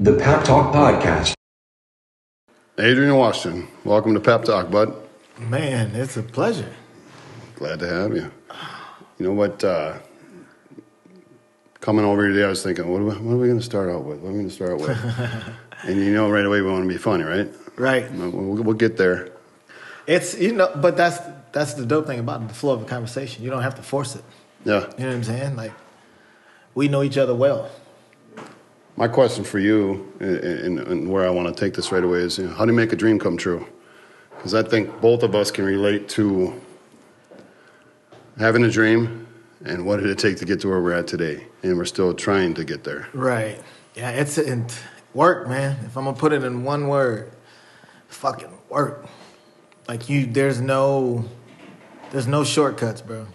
The PepTalk Podcast. Adrian in Washington, welcome to PepTalk, bud. Man, it's a pleasure. Glad to have you. You know what? Coming over here today, I was thinking, what are we going to start out with? And you know, right away, we want to be funny, right? Right. We'll get there. It's but that's the dope thing about the flow of a conversation. You don't have to force it. Yeah. You know what I'm saying? Like, we know each other well. My question for you, and where I want to take this right away, is how do you make a dream come true? Because I think both of us can relate to having a dream and what did it take to get to where we're at today, and we're still trying to get there. Right. Yeah, it's work, man. If I'm gonna put it in one word, fucking work. Like there's no shortcuts, bro.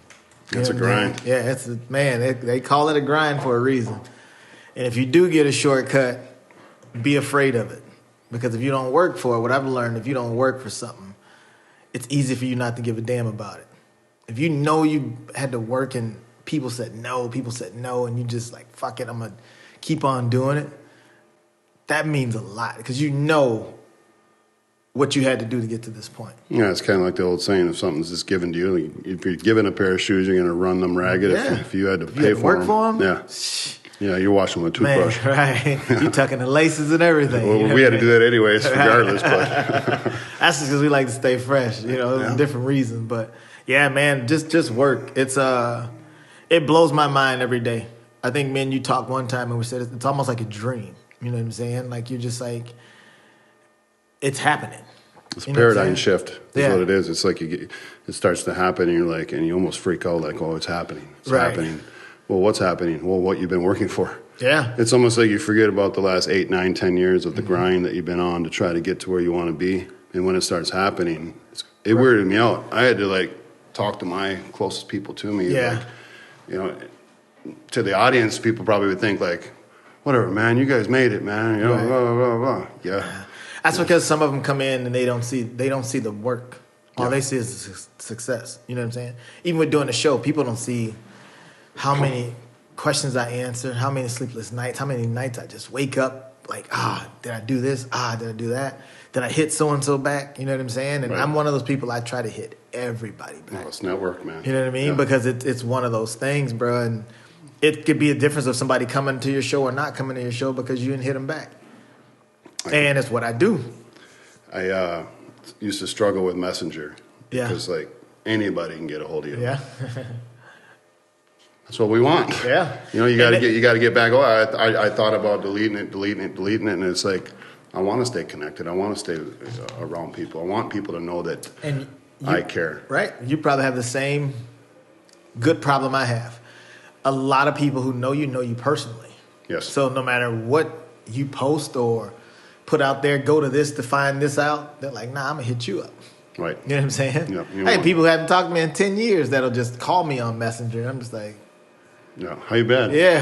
It's a grind. Yeah, they call it a grind for a reason. And if you do get a shortcut, be afraid of it. Because if you don't work for it, what I've learned, if you don't work for something, it's easy for you not to give a damn about it. If you know you had to work and people said no, and you just like, fuck it, I'm going to keep on doing it, that means a lot. Because you know what you had to do to get to this point. Yeah, it's kind of like the old saying, if something's just given to you, if you're given a pair of shoes, you're going to run them ragged. Yeah. If you had to If pay you had to work for them? Yeah. Yeah, you're washing with a toothbrush. Man, right. You tucking the laces and everything. Well, we had to do that anyways, regardless. But that's just because we like to stay fresh, different reasons. But yeah, man, just work. It blows my mind every day. I think me and you talked one time and we said it's almost like a dream. You know what I'm saying? Like you're just like, it's happening. It's a paradigm shift. That's what it is. It's like it starts to happen and you're like, and you almost freak out like, oh, it's happening. It's happening. Well, what's happening? Well, what you've been working for. Yeah. It's almost like you forget about the last 8, 9, 10 years of the grind that you've been on to try to get to where you want to be. And when it starts happening, it weirded me out. I had to talk to my closest people to me. Yeah. To the audience, people probably would think whatever, man, you guys made it, man. Blah, blah, blah. Yeah. That's because some of them come in and they don't see the work. All they see is the success. You know what I'm saying? Even with doing the show, people don't see how many questions I answered, how many sleepless nights, how many nights I just wake up like, did I do this? Did I do that? Did I hit so-and-so back? You know what I'm saying? And I'm one of those people, I try to hit everybody back. Oh, it's network, man. You know what I mean? Yeah. Because it's one of those things, bro. And it could be a difference of somebody coming to your show or not coming to your show because you didn't hit them back. And it's what I do. I used to struggle with Messenger. Yeah. Because, anybody can get a hold of you. Yeah. That's what we want. Yeah. You got to get back. Oh, I thought about deleting it, and it's like I want to stay connected. I want to stay around people. I want people to know that I care. Right. You probably have the same good problem I have. A lot of people who know you personally. Yes. So no matter what you post or put out there, go to this to find this out, they're like, nah, I'm gonna hit you up. Right. You know what I'm saying? Yep. Hey, people who haven't talked to me in 10 years that'll just call me on Messenger. I'm just like, yeah, how you been? Yeah.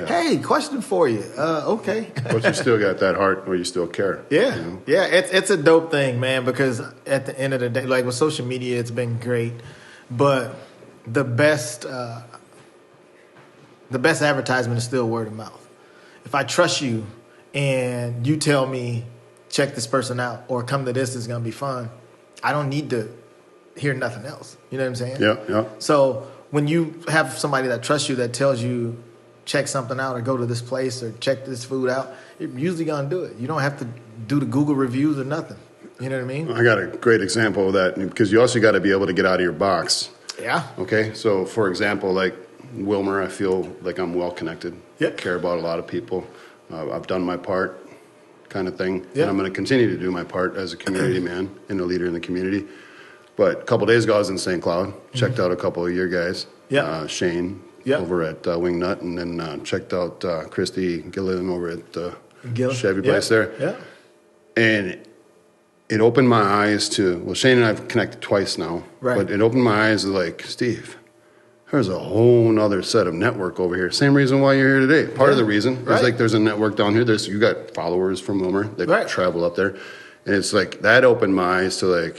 Hey, question for you. Okay. But you still got that heart where you still care. Yeah. Yeah, it's a dope thing, man, because at the end of the day, with social media, it's been great. But the best advertisement is still word of mouth. If I trust you and you tell me, check this person out or come to this is going to be fun, I don't need to hear nothing else. You know what I'm saying? Yeah. So when you have somebody that trusts you that tells you check something out or go to this place or check this food out, you're usually going to do it. You don't have to do the Google reviews or nothing. You know what I mean? I got a great example of that because you also got to be able to get out of your box. Yeah. Okay. So, for example, Wilmer, I feel like I'm well connected. Yep. Care about a lot of people. I've done my part kind of thing. Yep. And I'm going to continue to do my part as a community man and a leader in the community. But a couple days ago, I was in St. Cloud. Checked out a couple of your guys. Yeah. Shane over at Wingnut, and then checked out Christy Gillian over at Chevy Place there. Yeah. And it opened my eyes to, Shane and I have connected twice now. Right. But it opened my eyes to Steve, there's a whole nother set of network over here. Same reason why you're here today. Part of the reason is there's a network down here. You got followers from Wilmer that travel up there. And it's that opened my eyes to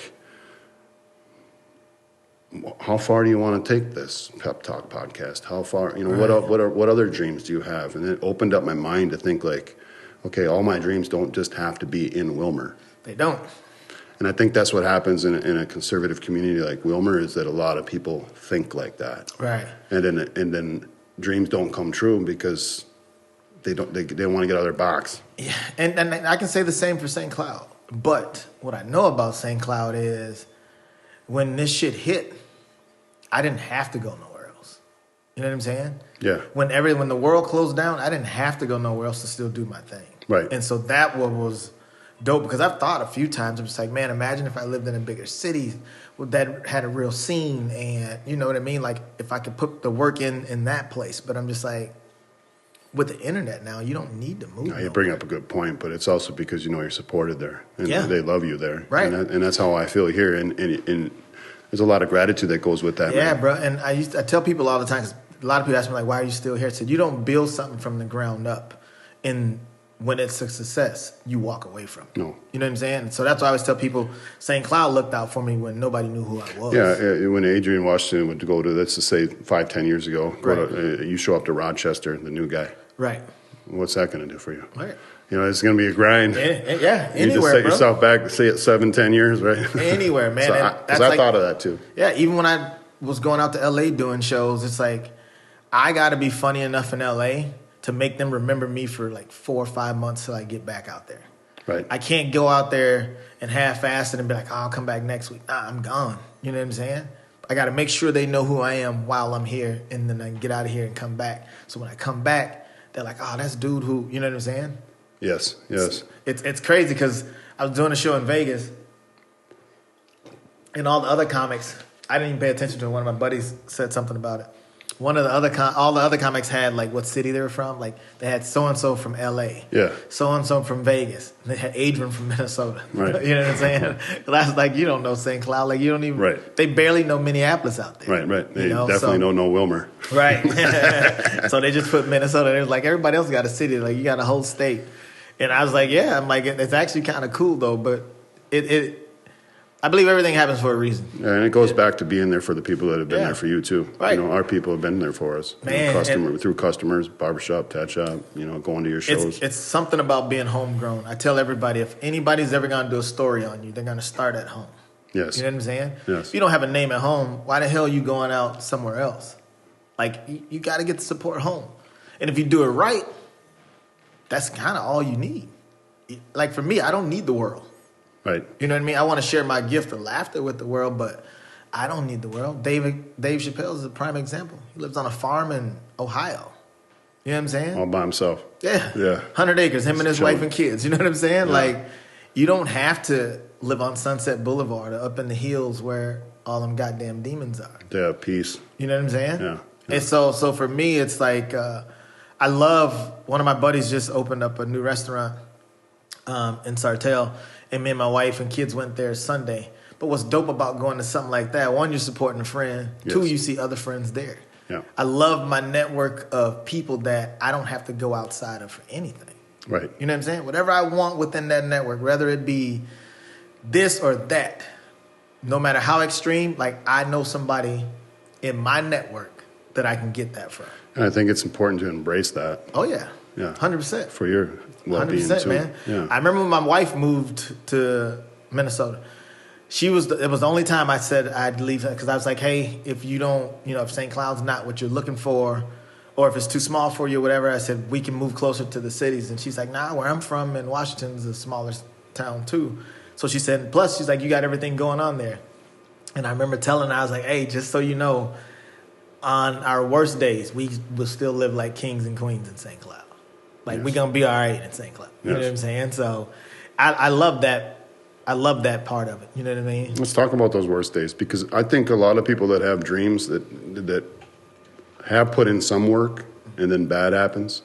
how far do you want to take this Pep Talk podcast? How far, what other dreams do you have? And it opened up my mind to think okay, all my dreams don't just have to be in Wilmer. They don't. And I think that's what happens in a conservative community like Wilmer, is that a lot of people think like that. Right. And then dreams don't come true because they don't want to get out of their box. Yeah, and I can say the same for St. Cloud. But what I know about St. Cloud is when this shit hit, I didn't have to go nowhere else. You know what I'm saying? Yeah. When the world closed down, I didn't have to go nowhere else to still do my thing. Right. And so that was dope, because I've thought a few times, I'm just like, man, imagine if I lived in a bigger city that had a real scene, and you know what I mean? Like if I could put the work in that place. But I'm just like, with the internet now, you don't need to move. No, you bring up a good point, but it's also because you're supported there, and yeah. they love you there, right? And that's how I feel here, and there's a lot of gratitude that goes with that. Yeah, man. bro. And I tell people all the time, 'cause a lot of people ask me like, "Why are you still here?" I said, "You don't build something from the ground up, and when it's a success, you walk away from it." No, you know what I'm saying? So that's why I always tell people, St. Cloud looked out for me when nobody knew who I was. Yeah, when Adrian Washington would go to, let's just say 5-10 years ago, right. You show up to Rochester, the new guy, right? What's that going to do for you? Right. It's going to be a grind. Yeah, anywhere, you just set bro. yourself back, say it 7-10 years, right? Anywhere, man. Because I thought of that too. Yeah, even when I was going out to L.A. doing shows, it's like I got to be funny enough in L.A. to make them remember me for like 4 or 5 months till I get back out there. Right. I can't go out there and half-ass it and be like, oh, I'll come back next week. Nah, I'm gone. You know what I'm saying? I got to make sure they know who I am while I'm here, and then I can get out of here and come back. So when I come back, they're like, oh, that's dude who, you know what I'm saying? Yes. It's crazy because I was doing a show in Vegas, and all the other comics, I didn't even pay attention to it. One of my buddies said something about it. One of the other all the other comics had like what city they were from. Like they had so and so from L.A. Yeah. So and so from Vegas. And they had Adrian from Minnesota. Right. You know what I'm saying? That's like, you don't know St. Cloud. Like you don't even. Right. They barely know Minneapolis out there. Right. They definitely don't know Wilmer. Right. So they just put Minnesota. It was like everybody else got a city. Like you got a whole state. And I was like, yeah. I'm like, it's actually kind of cool though. But I believe everything happens for a reason. Yeah, and it goes back to being there for the people that have been there for you too. Right. Our people have been there for us. Man, through customers, barbershop, tat shop, going to your shows. It's something about being homegrown. I tell everybody, if anybody's ever going to do a story on you, they're going to start at home. Yes. You know what I'm saying? Yes. If you don't have a name at home, why the hell are you going out somewhere else? Like, you got to get the support home. And if you do it right, that's kind of all you need. Like, for me, I don't need the world. Right. You know what I mean? I want to share my gift of laughter with the world, but I don't need the world. Dave Chappelle is a prime example. He lives on a farm in Ohio. You know what I'm saying? All by himself. Yeah. 100 acres, him and his wife and kids. You know what I'm saying? Yeah. Like, you don't have to live on Sunset Boulevard or up in the hills where all them goddamn demons are. Yeah, peace. You know what I'm saying? Yeah. And so for me, it's like, I love, one of my buddies just opened up a new restaurant in Sartell. And me and my wife and kids went there Sunday. But what's dope about going to something like that, one, you're supporting a friend. Yes. Two, you see other friends there. Yeah. I love my network of people that I don't have to go outside of for anything. Right. You know what I'm saying? Whatever I want within that network, whether it be this or that, no matter how extreme, like I know somebody in my network that I can get that from. And I think it's important to embrace that. Oh, yeah. Yeah. 100%. For your well-being 100%, too. man. Yeah. I remember when my wife moved to Minnesota. It was the only time I said I'd leave, because I was like, hey, if you don't, if St. Cloud's not what you're looking for, or if it's too small for you, whatever, I said, we can move closer to the cities. And she's like, nah, where I'm from in Washington's a smaller town too. So she said, plus she's like, you got everything going on there. And I remember telling her, I was like, hey, just so you know, on our worst days, we will still live like kings and queens in St. Cloud. Like, we're going to be all right in St. Cloud. You know what I'm saying? So I love that. I love that part of it. You know what I mean? Let's talk about those worst days, because I think a lot of people that have dreams that have put in some work and then bad happens.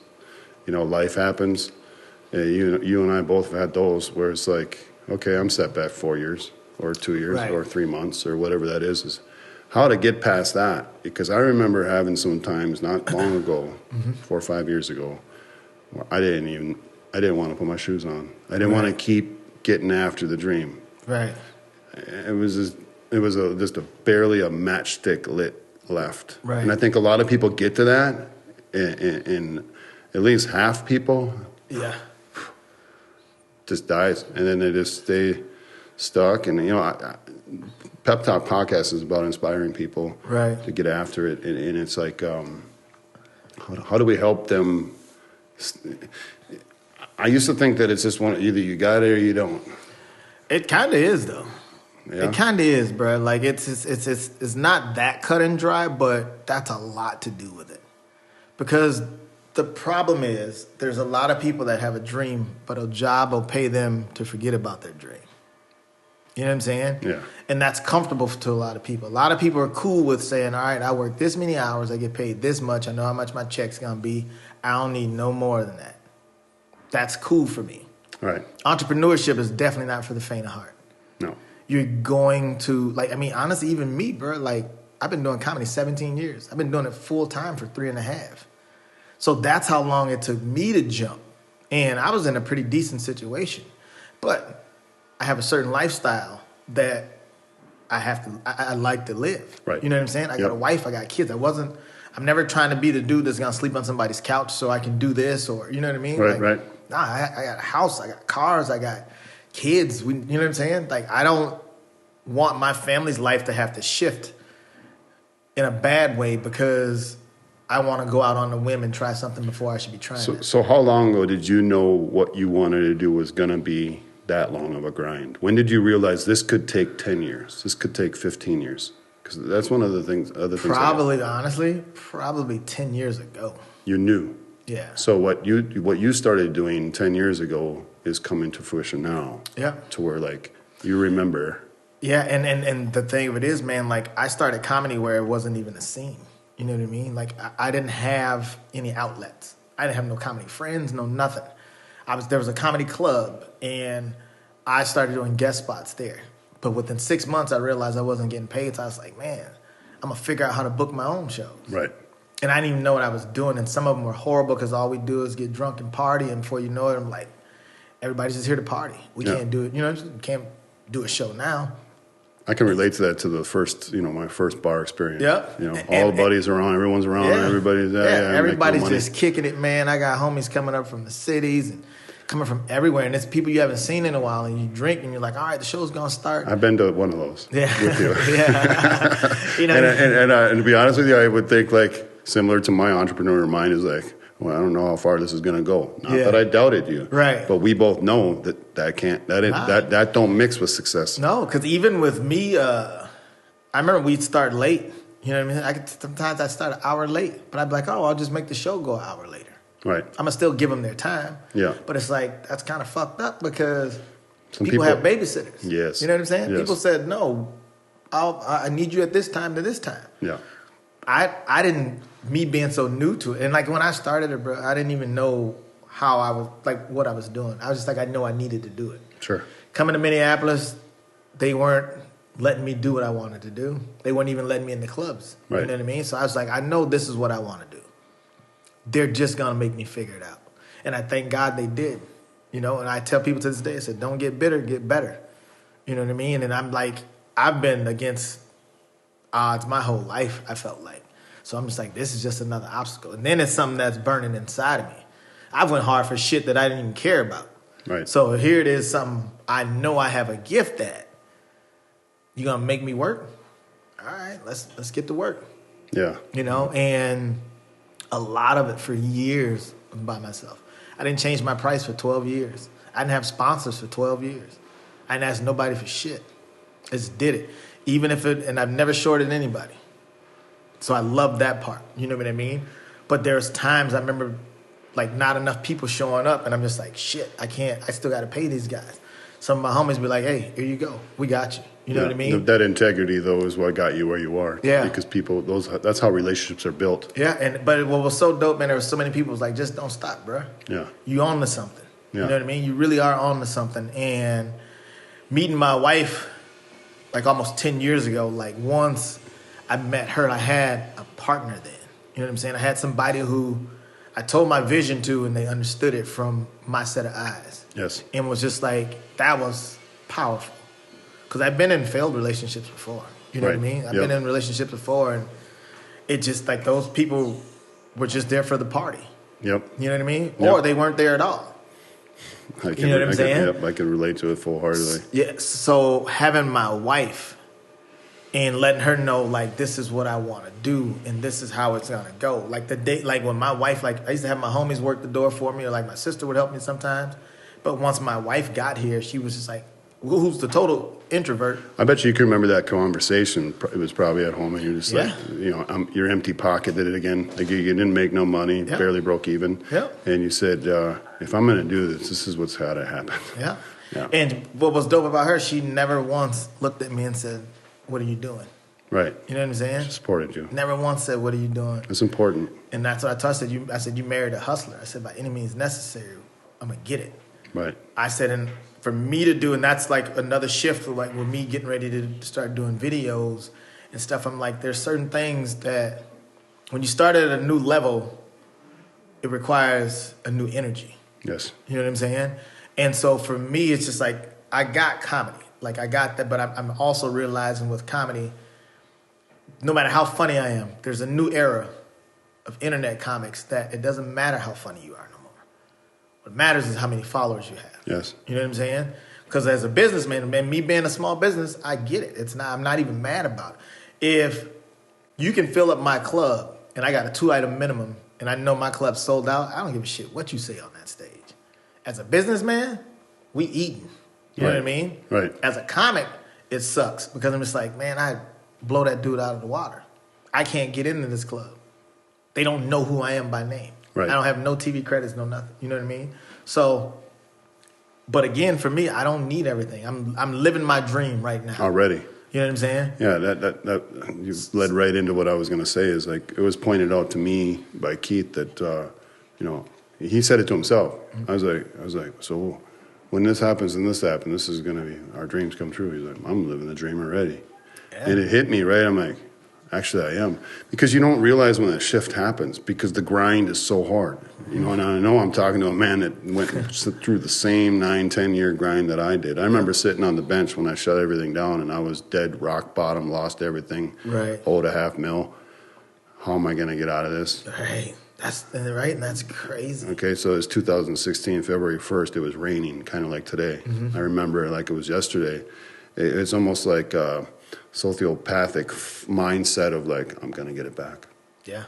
Life happens. You and I both have had those where it's like, okay, I'm set back 4 years or 2 years or 3 months or whatever that is how to get past that. Because I remember having some times not long ago, 4 or 5 years ago, where I didn't want to put my shoes on. I didn't want to keep getting after the dream. Right. It was just barely a matchstick lit left. Right. And I think a lot of people get to that, and at least half people. Yeah. just dies, and then they just stay stuck. And PepTalk podcast is about inspiring people to get after it, and it's like, how do we help them? I used to think that it's just either you got it or you don't. It kind of is, though. Yeah. It kind of is, bro. Like it's not that cut and dry, but that's a lot to do with it. Because the problem is there's a lot of people that have a dream, but a job will pay them to forget about their dream. You know what I'm saying? Yeah. And that's comfortable to a lot of people. A lot of people are cool with saying, all right, I work this many hours, I get paid this much, I know how much my check's going to be, I don't need no more than that. That's cool for me. Right. Entrepreneurship is definitely not for the faint of heart. No. You're going to, honestly, even me, bro, I've been doing comedy 17 years. I've been doing it full time for 3.5. So that's how long it took me to jump. And I was in a pretty decent situation. But I have a certain lifestyle that I like to live. Right. You know what I'm saying? I got a wife, I got kids. I'm never trying to be the dude that's going to sleep on somebody's couch so I can do this, or, you know what I mean? Right. Nah, I got a house, I got cars, I got kids. You know what I'm saying? I don't want my family's life to have to shift in a bad way because I want to go out on a whim and try something before I should be trying it. So how long ago did you know what you wanted to do was going to be that long of a grind? When did you realize this could take 10 years? This could take 15 years? Because that's one of the things. Probably 10 years ago. You knew. Yeah. So what you started doing 10 years ago is coming to fruition now. Yeah. To where you remember. Yeah, and the thing of it is, man, I started comedy where it wasn't even a scene. You know what I mean? I didn't have any outlets. I didn't have no comedy friends, no nothing. There was a comedy club, and I started doing guest spots there. But within 6 months, I realized I wasn't getting paid. So I was like, man, I'm going to figure out how to book my own shows. Right. And I didn't even know what I was doing. And some of them were horrible because all we do is get drunk and party. And before you know it, I'm like, everybody's just here to party. We can't do it. You can't do a show now. I can relate to that, to the first, my first bar experience. Yep. All the buddies around, everyone's around, everybody's there. Everybody's just kicking it, man. I got homies coming up from the cities and coming from everywhere, and it's people you haven't seen in a while, and you drink, and you're like, all right, the show's gonna start. I've been to one of those with you. Yeah. And to be honest with you, I would think similar to my entrepreneur mind is well, I don't know how far this is gonna go. Not that I doubted you, right? But we both know that don't mix with success. No, because even with me, I remember we'd start late. You know what I mean? Sometimes I'd start an hour late, but I'd be like, oh, I'll just make the show go an hour later. Right. I'm gonna still give them their time. Yeah. But it's that's kind of fucked up because people have babysitters. Yes. You know what I'm saying? Yes. People said, no, I need you at this time to this time. Yeah. I didn't, me being so new to it, and when I started it, bro, I didn't even know how I was, what I was doing. I was just I know I needed to do it. Sure. Coming to Minneapolis, they weren't letting me do what I wanted to do. They weren't even letting me in the clubs. Right. You know what I mean? So I was I know this is what I want to do. They're just going to make me figure it out. And I thank God they did. And I tell people to this day, I said, don't get bitter, get better. You know what I mean? And I'm I've been against odds my whole life, I felt like. So I'm just this is just another obstacle. And then it's something that's burning inside of me. I went hard for shit that I didn't even care about. Right. So here it is, something I know I have a gift at. You going to make me work? All right, let's get to work. Yeah. And a lot of it for years by myself. I didn't change my price for 12 years. I didn't have sponsors for 12 years. I didn't ask nobody for shit. I just did it. And I've never shorted anybody. So I love that part. You know what I mean? But there's times I remember not enough people showing up and I'm just shit, I still got to pay these guys. Some of my homies be like, hey, here you go. We got you. You know what I mean? That integrity, though, is what got you where you are. Yeah. Because that's how relationships are built. Yeah, but what was so dope, man, there were so many people was just don't stop, bro. Yeah. You on to something. Yeah. You know what I mean? You really are on to something. And meeting my wife, almost 10 years ago, once I met her, I had a partner then. You know what I'm saying? I had somebody who I told my vision to, and they understood it from my set of eyes. Yes. And was just that was powerful. Because I've been in failed relationships before. You know what I mean? I've been in relationships before, and it just those people were just there for the party. Yep. You know what I mean? Yep. Or they weren't there at all. You know what I'm saying? Yep, I can relate to it full-heartedly. Yeah. So having my wife and letting her know, like, this is what I want to do and this is how it's going to go. Like the day, like when my wife, like I used to have my homies work the door for me, or like my sister would help me sometimes. But once my wife got here, she was just like, who's the total introvert? I bet you can remember that conversation. It was probably at home, and you're just like, your empty pocket did it again. Like you didn't make no money, barely broke even. Yeah. And you said, if I'm going to do this, this is what's got to happen. Yeah. And what was dope about her, she never once looked at me and said, what are you doing? Right. You know what I'm saying? She supported you. Never once said, what are you doing? It's important. And that's what I told her. I said, you married a hustler. I said, by any means necessary, I'm going to get it. Right. I said, and for me to do, and that's like another shift, like with me getting ready to start doing videos and stuff. I'm like, there's certain things that when you start at a new level, it requires a new energy. Yes. You know what I'm saying? And so for me, it's just like, I got comedy. Like I got that, but I'm also realizing with comedy, no matter how funny I am, there's a new era of internet comics that it doesn't matter how funny you are no more. What matters is how many followers you have. Yes. You know what I'm saying? Because as a businessman, and me being a small business, I get it. I'm not even mad about it. If you can fill up my club and I got a 2-item minimum and I know my club's sold out, I don't give a shit what you say on that stage. As a businessman, we eating. You know what I mean? Right. As a comic, it sucks because I'm just like, man, I blow that dude out of the water. I can't get into this club. They don't know who I am by name. Right. I don't have no TV credits, no nothing. You know what I mean? So, but again, for me, I don't need everything. I'm living my dream right now. Already. You know what I'm saying? Yeah, that you led right into what I was going to say. Is like it was pointed out to me by Keith that he said it to himself. I was like, so when this happens and this happens, this is going to be our dreams come true. He's like, I'm living the dream already, and it hit me right. I'm like, actually, I am, because you don't realize when that shift happens because the grind is so hard. And I know I'm talking to a man that went through the same 9-10 year grind that I did. I remember sitting on the bench when I shut everything down and I was dead, rock bottom, lost everything, owed $500,000. How am I going to get out of this? Right. And that's crazy. Okay, so it's 2016, February 1st. It was raining, kind of like today. I remember it like it was yesterday. It's almost like a sociopathic mindset of like, I'm going to get it back. Yeah.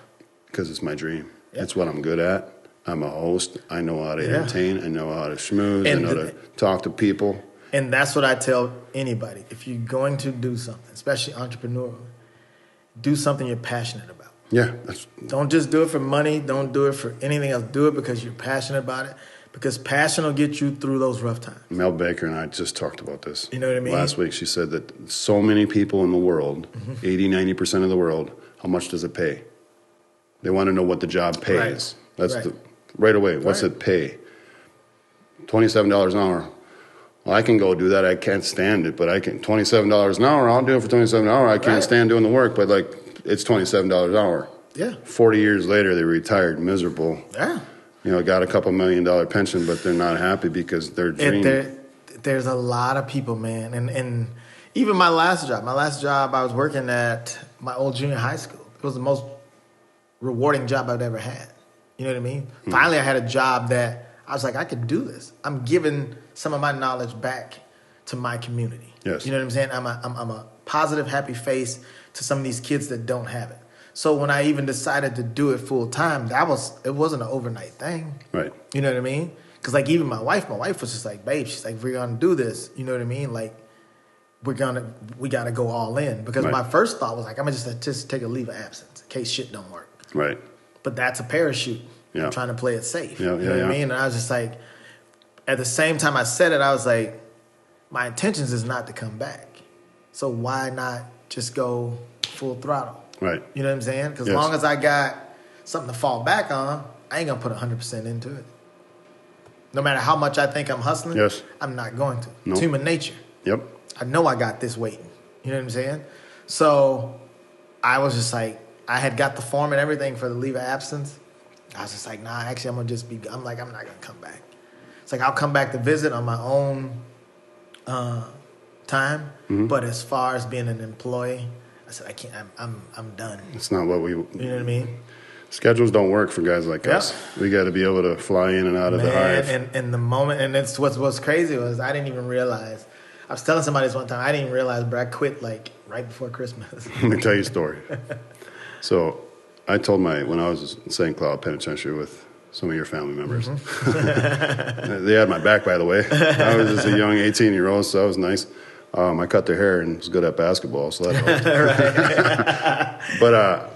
Because it's my dream. Yeah. It's what I'm good at. I'm a host. I know how to entertain. I know how to schmooze. I know to talk to people. And that's what I tell anybody. If you're going to do something, especially entrepreneurial, do something you're passionate about. Yeah. Don't just do it for money. Don't do it for anything else. Do it because you're passionate about it. Because passion will get you through those rough times. Mel Baker and I just talked about this. You know what I mean? Last week she said that so many people in the world, 80-90% of the world, how much does it pay? They want to know what the job pays. That's right away. What's it pay? $27 an hour. Well, I can go do that. I can't stand it, but I can. $27 an hour. I'll do it for $27 an hour. I can't stand doing the work, but like it's $27 an hour. Yeah. 40 years later, they retired miserable. Yeah. Got a couple $1 million pension, but they're not happy because their dream. There's a lot of people, man, and even my last job. I was working at my old junior high school. It was the most rewarding job I'd ever had. You know what I mean? Finally, I had a job that I was like, I could do this. I'm giving some of my knowledge back to my community. Yes. You know what I'm saying? I'm a positive, happy face to some of these kids that don't have it. So when I even decided to do it full time, it wasn't an overnight thing. Right. You know what I mean? Because like even my wife was just like, babe, she's like, we're gonna do this. You know what I mean? Like we gotta go all in. Because my first thought was like, I'm gonna just take a leave of absence in case shit don't work. Right. But that's a parachute. Yeah. I'm trying to play it safe. Yeah, you know what I mean? And I was just like, at the same time I said it, I was like, my intentions is not to come back. So why not just go full throttle? Right. You know what I'm saying? Because as long as I got something to fall back on, I ain't going to put 100% into it. No matter how much I think I'm hustling, I'm not going to. It's human nature. Yep. I know I got this waiting. You know what I'm saying? So I was just like, I had got the form and everything for the leave of absence. I was just like, nah, actually, I'm not going to come back. It's like, I'll come back to visit on my own time. But as far as being an employee, I said, I can't, I'm done. It's not what we... You know what I mean? Schedules don't work for guys like us. We got to be able to fly in and out of the hive. And the moment, and it's what's crazy was I didn't even realize. I was telling somebody this one time. I didn't even realize, but I quit like right before Christmas. Let me tell you a story. So I told when I was in St. Cloud Penitentiary with some of your family members. They had my back, by the way. I was just a young 18-year-old, so that was nice. I cut their hair and was good at basketball, so that helped. But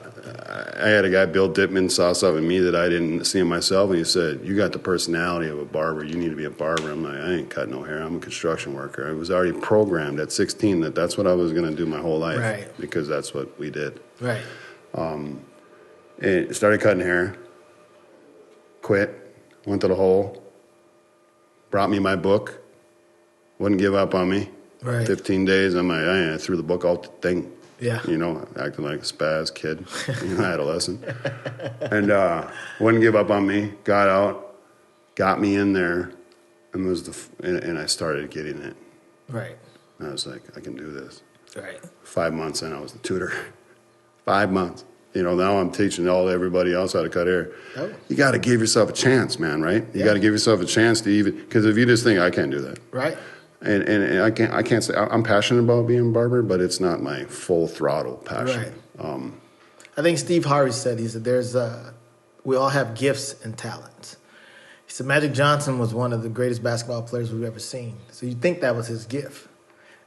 I had a guy, Bill Dittman, saw something in me that I didn't see in myself, and he said, "You got the personality of a barber. You need to be a barber." I'm like, "I ain't cutting no hair. I'm a construction worker." I was already programmed at 16 that that's what I was going to do my whole life, because that's what we did. Right. And started cutting hair, quit, went to the hole, brought me my book, wouldn't give up on me. Right. 15 days, I threw the book out the thing. Yeah. Acting like a spaz kid, adolescent. And wouldn't give up on me, got out, got me in there, and I started getting it. Right. And I was like, I can do this. Right. 5 months in, I was the tutor. 5 months. Now I'm teaching everybody else how to cut hair. Oh. You got to give yourself a chance, man, right? You got to give yourself a chance to because if you just think, I can't do that. Right. And I can't say, I'm passionate about being a barber, but it's not my full throttle passion. Right. I think Steve Harvey said, we all have gifts and talents. He said Magic Johnson was one of the greatest basketball players we've ever seen. So you'd think that was his gift.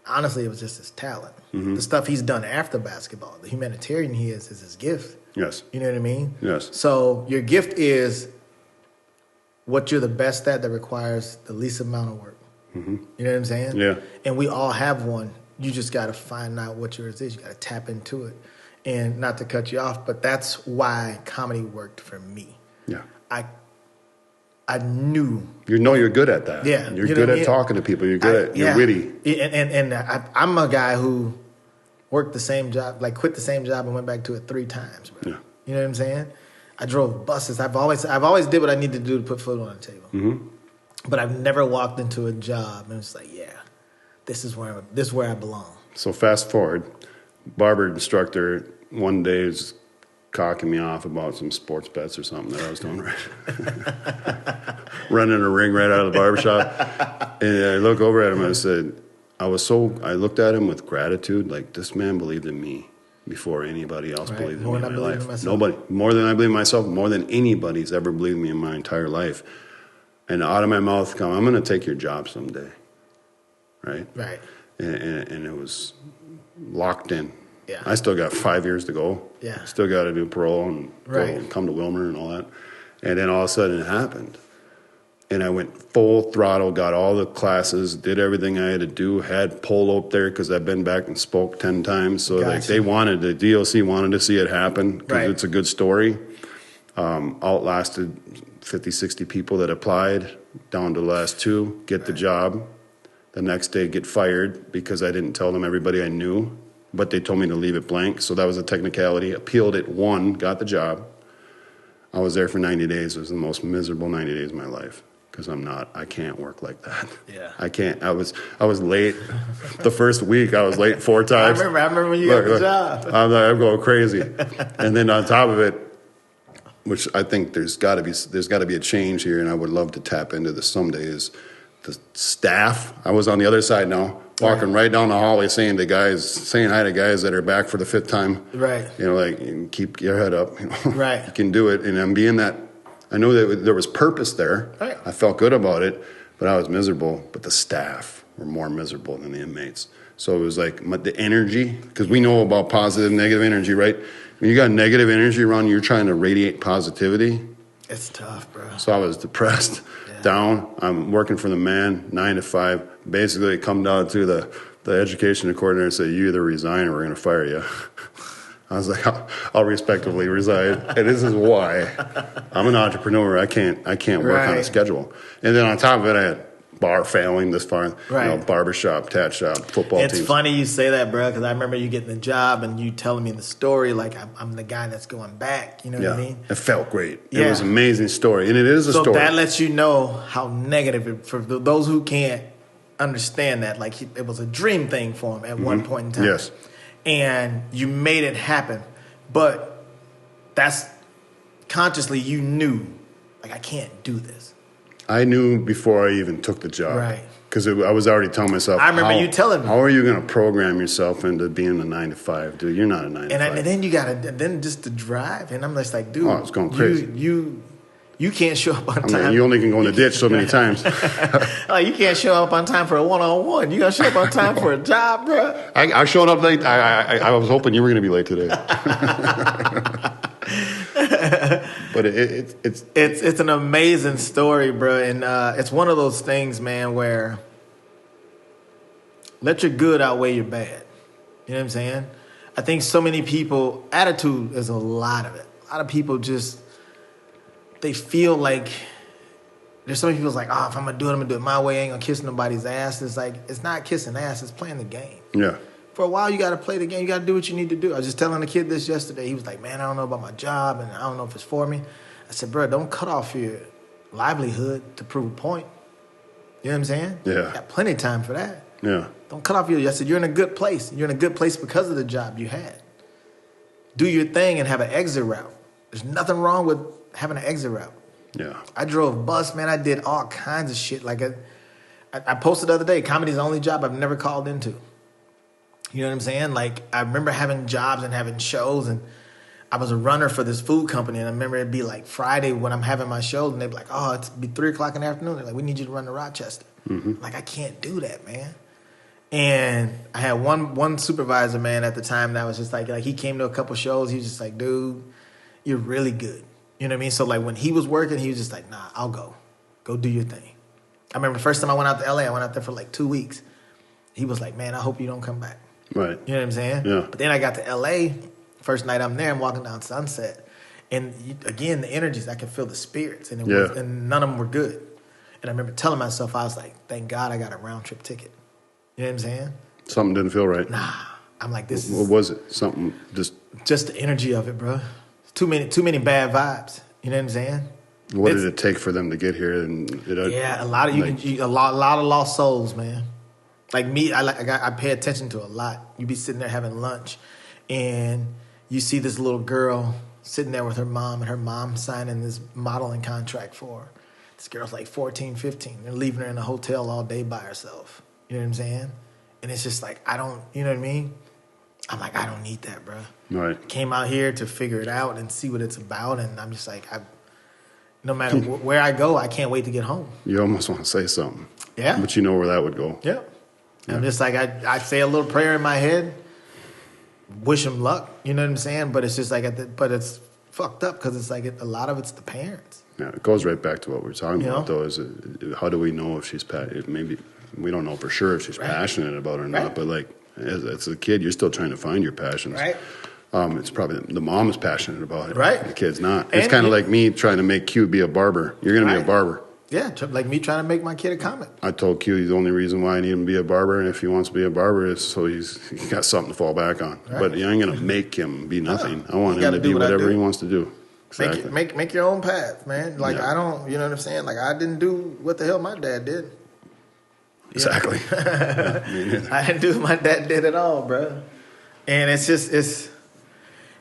Honestly, it was just his talent. Mm-hmm. The stuff he's done after basketball, the humanitarian he is his gift. Yes. You know what I mean? Yes. So your gift is what you're the best at that requires the least amount of work. Mm-hmm. You know what I'm saying? Yeah. And we all have one. You just got to find out what yours is. You got to tap into it. And not to cut you off, but that's why comedy worked for me. Yeah. I knew. You're good at that. Yeah. You're good at talking to people. You're good at, you're witty. And I'm a guy who worked the same job, like quit the same job and went back to it 3 times, bro. Yeah. You know what I'm saying? I drove buses. I've always did what I needed to do to put food on the table. Mm-hmm. But I've never walked into a job and it's like, this is where I belong. So fast forward, barber instructor one day is cocking me off about some sports bets or something that I was doing right. Running a ring right out of the barbershop. And I look over at him and I said, I looked at him with gratitude, like this man believed in me before anybody else believed in me in my life. Nobody, more than I believe in myself, more than anybody's ever believed in me in my entire life. And out of my mouth come, I'm going to take your job someday. Right? Right. And it was locked in. Yeah. I still got 5 years to go. Yeah. Still got to do parole and go and come to Wilmer and all that. And then all of a sudden it happened. And I went full throttle, got all the classes, did everything I had to do, had Polo up there because I've been back and spoke 10 times. So the DOC wanted to see it happen because it's a good story. Outlasted 50, 60 people that applied, down to the last 2, get the job. The next day get fired because I didn't tell them everybody I knew, but they told me to leave it blank. So that was a technicality. Appealed it, won, got the job. I was there for 90 days. It was the most miserable 90 days of my life because I can't work like that. Yeah. I can't. I was late. The first week I was late 4 times. I remember when you got the job. I'm going crazy. And then on top of it, which I think there's got to be a change here, and I would love to tap into this someday, is the staff. I was on the other side now, walking right down the hallway saying hi to guys that are back for the 5th time. Right. Like, keep your head up. Right. You can do it. And I'm being that, I know that there was purpose there. Right. I felt good about it, but I was miserable. But the staff were more miserable than the inmates. So it was like the energy, because we know about positive, negative energy, right? When you got negative energy around you, you're trying to radiate positivity. It's tough, bro. So I was depressed, down. I'm working for the man, 9 to 5. Basically, it come down to the education coordinator and say, you either resign or we're going to fire you. I was like, I'll respectively resign. And this is why. I'm an entrepreneur. I can't work on a schedule. And then on top of it, I had bar failing this far, barbershop, tat shop, football teams. It's funny you say that, bro, because I remember you getting the job and you telling me the story like I'm the guy that's going back. You know what I mean? It felt great. Yeah. It was an amazing story, and it is a story. So that lets you know how negative, for those who can't understand that, like it was a dream thing for him at one point in time. Yes. And you made it happen. But consciously you knew, like, I can't do this? I knew before I even took the job. Right. Because I was already telling myself, I remember you telling me. How are you going to program yourself into being a 9-to-5? Dude, you're not a 9-to-5. And then you got to, then just to drive. And I'm just like, dude. Oh, it's going crazy. You can't show up on time. Like, you only can go in the ditch so many times. You can't show up on time for a one-on-one. You got to show up on time for a job, bro. I showed up late. I was hoping you were going to be late today. But it's an amazing story, bro. And it's one of those things, man, where let your good outweigh your bad. You know what I'm saying? I think so many people, attitude is a lot of it. A lot of people just, they feel like, there's so many people like, if I'm going to do it my way. I ain't going to kiss nobody's ass. It's like, it's not kissing ass. It's playing the game. Yeah. For a while, you got to play the game. You got to do what you need to do. I was just telling the kid this yesterday. He was like, man, I don't know about my job, and I don't know if it's for me. I said, bro, don't cut off your livelihood to prove a point. You know what I'm saying? Yeah. You got plenty of time for that. Yeah. Don't cut off I said, you're in a good place. You're in a good place because of the job you had. Do your thing and have an exit route. There's nothing wrong with having an exit route. Yeah. I drove bus, man. I did all kinds of shit. Like I posted the other day, comedy's the only job I've never called into. You know what I'm saying? Like, I remember having jobs and having shows, and I was a runner for this food company, and I remember it'd be like Friday when I'm having my shows, and they'd be like, it'd be 3 o'clock in the afternoon. They're like, we need you to run to Rochester. Mm-hmm. Like, I can't do that, man. And I had one supervisor, man, at the time that was just like he came to a couple shows. He was just like, dude, you're really good. You know what I mean? So, like, when he was working, he was just like, nah, I'll go. Go do your thing. I remember the first time I went out to L.A., I went out there for like 2 weeks. He was like, man, I hope you don't come back. Right. You know what I'm saying? Yeah. But then I got to L.A., first night I'm there, I'm walking down Sunset. And, again, the energies, I could feel the spirits. And, and none of them were good. And I remember telling myself, I was like, thank God I got a round-trip ticket. You know what I'm saying? Something didn't feel right. Nah. I'm like, this is... What was it? Something just the energy of it, bro. Too many bad vibes. You know what I'm saying? What did it take for them to get here? And a lot of a lot of lost souls, man. Like me, I pay attention to a lot. You be sitting there having lunch, and you see this little girl sitting there with her mom, and her mom signing this modeling contract for her. This girl's like 14, 15. They're leaving her in a hotel all day by herself. You know what I'm saying? And it's just like, you know what I mean? I'm like, I don't need that, bro. Right. Came out here to figure it out and see what it's about, and I'm just like, no matter where I go, I can't wait to get home. You almost want to say something. Yeah. But you know where that would go. Yeah. I'm just like, I say a little prayer in my head, wish them luck, you know what I'm saying? But it's just like, but it's fucked up because it's like a lot of it's the parents. Yeah, it goes right back to what we're talking about, though, is how do we know if she's maybe we don't know for sure if she's passionate about it or not, but like as a kid, you're still trying to find your passions. Right. It's probably the mom is passionate about it. Right. The kid's not. It's kind of like me trying to make Q be a barber. You're going to be a barber. Yeah, like me trying to make my kid a comic. I told Q the only reason why I need him to be a barber, and if he wants to be a barber, is so he's got something to fall back on. Right. But I ain't going to make him be nothing. I want him to be whatever he wants to do. Exactly. Make your own path, man. Like, I don't, you know what I'm saying? Like, I didn't do what the hell my dad did. Exactly. I didn't do what my dad did at all, bro. And it's just,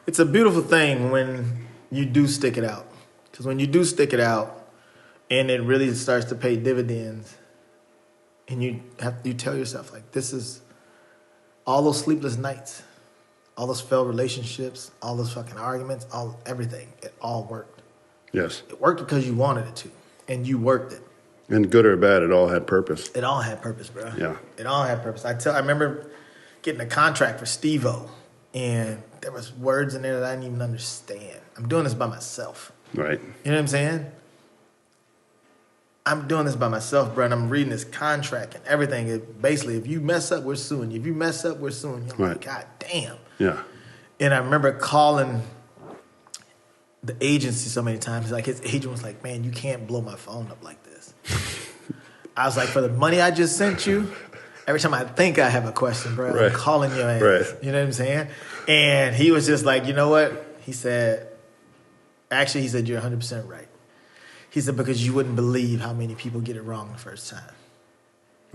it's a beautiful thing when you do stick it out. Because when you do stick it out, and it really starts to pay dividends, and you tell yourself, like, this is all those sleepless nights, all those failed relationships, all those fucking arguments, everything, it all worked. Yes. It worked because you wanted it to, and you worked it. And good or bad, it all had purpose. It all had purpose, bro. Yeah. It all had purpose. I remember getting a contract for Steve-O, and there was words in there that I didn't even understand. I'm doing this by myself. Right. You know what I'm saying? I'm doing this by myself, bro, and I'm reading this contract and everything. Basically, if you mess up, we're suing you. If you mess up, we're suing you. I'm like, God damn. Yeah. And I remember calling the agency so many times. Like, his agent was like, man, you can't blow my phone up like this. I was like, for the money I just sent you, every time I think I have a question, bro, I'm calling your ass. Right. You know what I'm saying? And he was just like, you know what? He said, you're 100% right. He said, because you wouldn't believe how many people get it wrong the first time.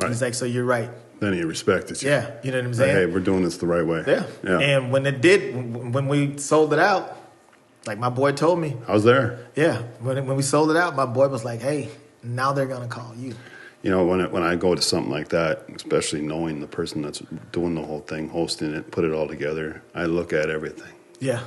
Right. He's like, so you're right. Then he respected you. Yeah, you know what I'm saying? Hey, we're doing this the right way. Yeah. And when we sold it out, Like my boy told me. I was there. Yeah. When we sold it out, my boy was like, hey, now they're going to call you. You know, when I go to something like that, especially knowing the person that's doing the whole thing, hosting it, put it all together, I look at everything. Yeah.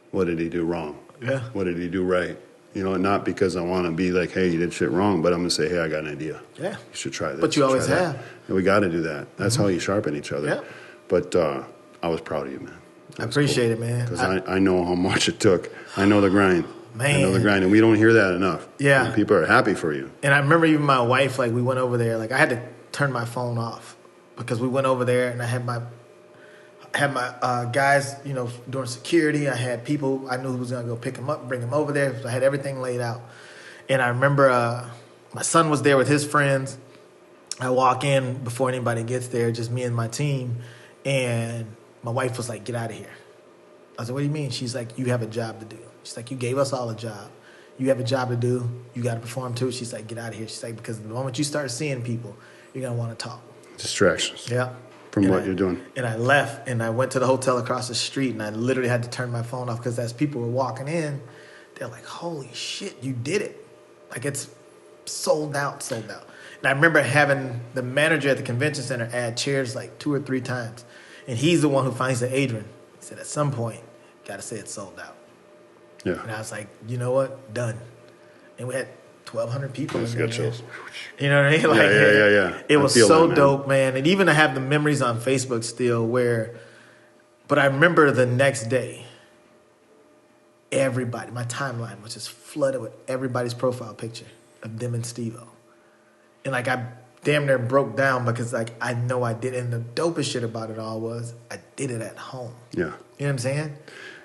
What did he do wrong? Yeah. What did he do right? You know, not because I want to be like, hey, you did shit wrong, but I'm going to say, hey, I got an idea. Yeah. You should try this. But you always have. And we got to do that. That's how you sharpen each other. Yeah. But I was proud of you, man. I appreciate it, man. Because I know how much it took. I know the grind. Man. I know the grind. And we don't hear that enough. Yeah. And people are happy for you. And I remember even my wife, like we went over there, like I had to turn my phone off because we went over there and I had my guys, you know, doing security. I had people I knew who was going to go pick them up, bring them over there. So I had everything laid out. And I remember my son was there with his friends. I walk in before anybody gets there, just me and my team. And my wife was like, get out of here. I said, what do you mean? She's like, you have a job to do. She's like, you gave us all a job. You have a job to do. You got to perform too. She's like, get out of here. She's like, because the moment you start seeing people, you're going to want to talk. Distractions. Yeah. From what you're doing. And I left and I went to the hotel across the street and I literally had to turn my phone off because as people were walking in, they're like, holy shit, you did it. Like it's sold out. And I remember having the manager at the convention center add chairs like 2 or 3 times. And he's the one who finds the Adrian. He said, at some point, you got to say it's sold out. Yeah. And I was like, you know what? Done. And we had 1,200 people in there. Chills. You know what I mean? Like, yeah. It was so dope, man. And even I have the memories on Facebook still but I remember the next day, everybody, my timeline was just flooded with everybody's profile picture of them and Steve-O. And like I damn near broke down because like I know I did. And the dopest shit about it all was I did it at home. Yeah. You know what I'm saying?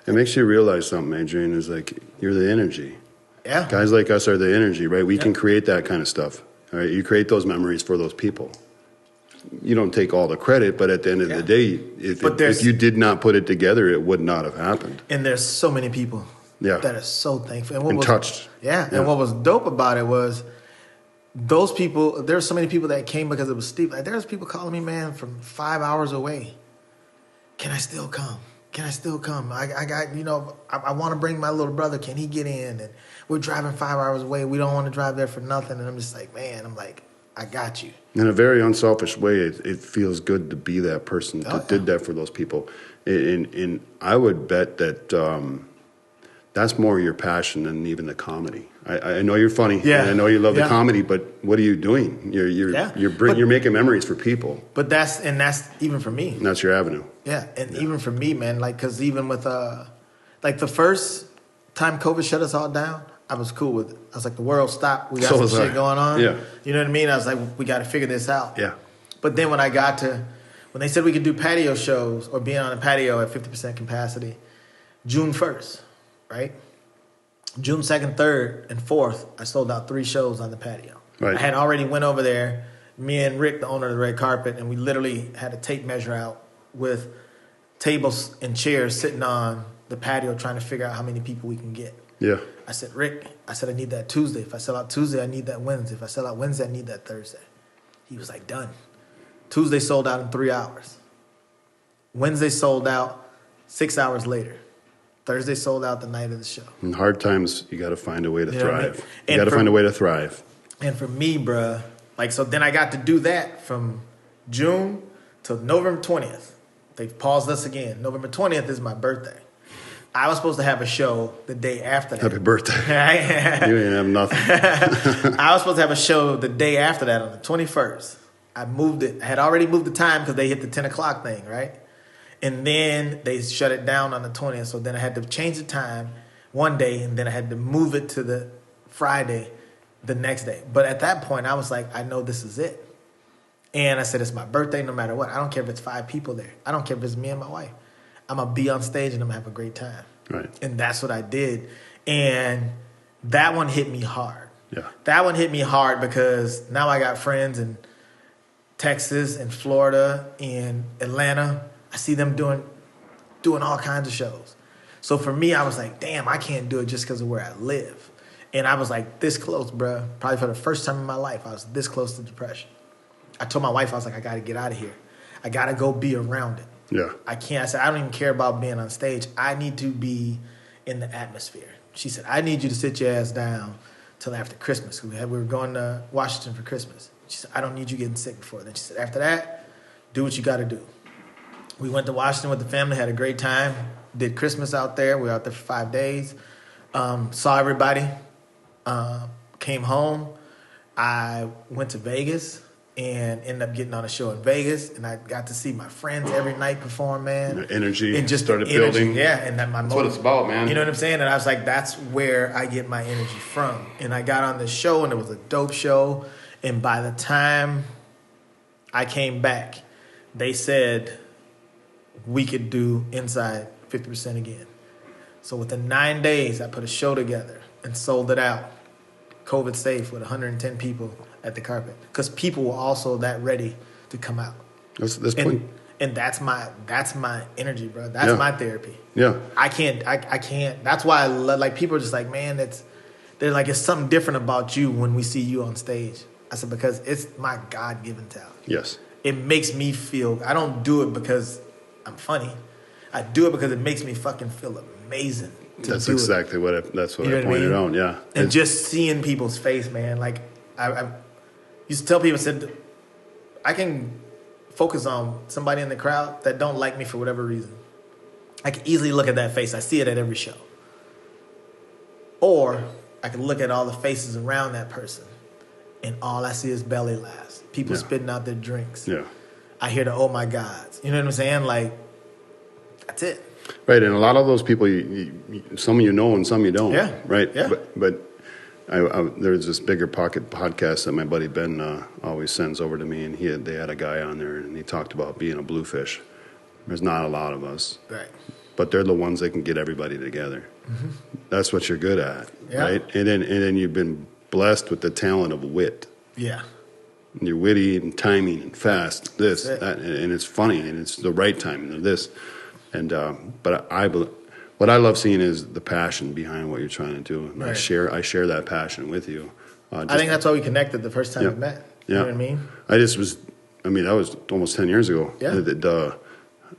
It makes you realize something, Adrian, is like you're the energy. Yeah. Guys like us are the energy, right? We can create that kind of stuff. All right? You create those memories for those people. You don't take all the credit, but at the end of the day, if you did not put it together, it would not have happened. And there's so many people that are so thankful. And touched. Yeah. And what was dope about it was those people, there's so many people that came because it was Steve. Like, there's people calling me, man, from 5 hours away. Can I still come? I got, you know, I want to bring my little brother. Can he get in? And we're driving 5 hours away. We don't want to drive there for nothing. And I'm just like, man, I got you. In a very unselfish way, it feels good to be that person that did that for those people. And I would bet that that's more your passion than even the comedy. I know you're funny. Yeah. And I know you love the comedy, but what are you doing? You're making memories for people. But that's even for me. And that's your avenue. Yeah, and even for me, man, like, because even with, like, the first time COVID shut us all down, I was cool with it. I was like, the world stopped. We got some shit going on. Yeah. You know what I mean? I was like, we got to figure this out. Yeah. But then when they said we could do patio shows or being on a patio at 50% capacity, June 1st, right? June 2nd, 3rd, and 4th, I sold out 3 shows on the patio. Right. I had already went over there, me and Rick, the owner of the Red Carpet, and we literally had a tape measure out with tables and chairs sitting on the patio trying to figure out how many people we can get. Yeah. I said, Rick, I need that Tuesday. If I sell out Tuesday, I need that Wednesday. If I sell out Wednesday, I need that Thursday. He was like, done. Tuesday sold out in 3 hours. Wednesday sold out 6 hours later. Thursday sold out the night of the show. In hard times, you got to find a way to thrive. I mean? You got to find a way to thrive. And for me, bruh, like, so then I got to do that from June to November 20th. They've paused us again. November 20th is my birthday. I was supposed to have a show the day after that. Happy birthday. You ain't have nothing. I was supposed to have a show the day after that on the 21st. I moved it. I had already moved the time because they hit the 10 o'clock thing, right? And then they shut it down on the 20th. So then I had to change the time one day, and then I had to move it to the Friday the next day. But at that point, I was like, I know this is it. And I said, it's my birthday no matter what. I don't care if it's 5 people there. I don't care if it's me and my wife. I'm going to be on stage and I'm going to have a great time. Right. And that's what I did. And that one hit me hard. Yeah. That one hit me hard because now I got friends in Texas and Florida and Atlanta. I see them doing all kinds of shows. So for me, I was like, damn, I can't do it just because of where I live. And I was like this close, bro. Probably for the first time in my life, I was this close to depression. I told my wife, I was like, I got to get out of here. I got to go be around it. Yeah. I can't. I said, I don't even care about being on stage. I need to be in the atmosphere. She said, I need you to sit your ass down till after Christmas. We were going to Washington for Christmas. She said, I don't need you getting sick before then. She said, after that, do what you got to do. We went to Washington with the family, had a great time, did Christmas out there. We were out there for 5 days, saw everybody, came home. I went to Vegas and ended up getting on a show in Vegas, and I got to see my friends every night perform, man. The energy and just started building. Yeah, and that's what it's about, man. You know what I'm saying? And I was like, that's where I get my energy from. And I got on this show, and it was a dope show. And by the time I came back, they said we could do Inside 50% again. So within 9 days, I put a show together and sold it out. COVID safe with 110 people at the carpet, because people were also that ready to come out. That's point. And that's my energy, bro. That's my therapy. Yeah. I can't. That's why I love, like, people are just like, man, they're like, it's something different about you when we see you on stage. I said, because it's my God-given talent. Yes. It makes me feel, I don't do it because I'm funny. I do it because it makes me fucking feel amazing. That's exactly what I pointed out. Yeah. And just seeing people's face, man. Like, I used to tell people, I said, I can focus on somebody in the crowd that don't like me for whatever reason. I can easily look at that face. I see it at every show. Or I can look at all the faces around that person, and all I see is belly laughs. People spitting out their drinks. Yeah. I hear the oh my gods. You know what I'm saying? Like, that's it. Right, and a lot of those people, some you know and some you don't. Yeah. Right. Yeah. But there's this Bigger Pocket podcast that my buddy Ben always sends over to me, and they had a guy on there, and he talked about being a bluefish. There's not a lot of us. Right. But they're the ones that can get everybody together. Mm-hmm. That's what you're good at, right? And then you've been blessed with the talent of wit. Yeah. And you're witty and timing and fast, that, and it's funny, and it's the right timing of this. And but what I love seeing is the passion behind what you're trying to do. And I share that passion with you. I think that's why we connected the first time we met. You know what I mean? That was almost 10 years ago. Yeah.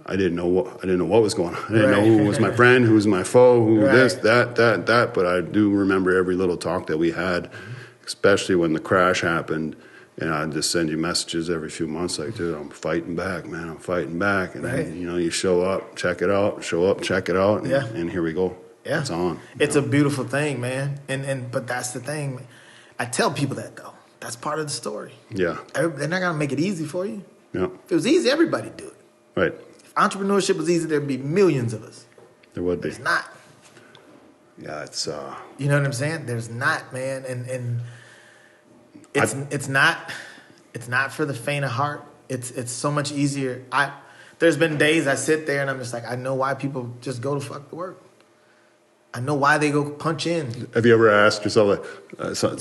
I didn't know what was going on. I didn't know who was my friend, who was my foe, who this, that. But I do remember every little talk that we had, especially when the crash happened. And I'd just send you messages every few months like, dude, I'm fighting back, man. I'm fighting back. And then, you show up, check it out, and here we go. Yeah. It's on. It's a beautiful thing, man. But that's the thing. I tell people that, though. That's part of the story. Yeah. They're not going to make it easy for you. Yeah. If it was easy, everybody'd do it. Right. If entrepreneurship was easy, there'd be millions of us. There would be. There's not. Yeah, it's... You know what I'm saying? There's not, man. And it's not for the faint of heart. It's so much easier. There's been days I sit there and I'm just like, I know why people just go to fuck the work. I know why they go punch in. Have you ever asked yourself,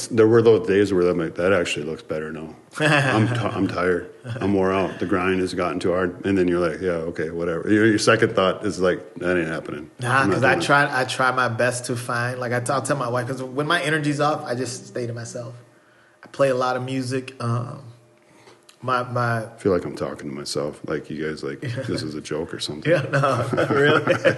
there were those days where I'm like, that actually looks better now. I'm tired. I'm wore out. The grind has gotten too hard. And then you're like, yeah, okay, whatever. Your second thought is like, that ain't happening. Nah, because I try my best to find, like I'll tell my wife, because when my energy's off, I just stay to myself. I play a lot of music. I feel like I'm talking to myself, like you guys, like this is a joke or something. Yeah, no, really.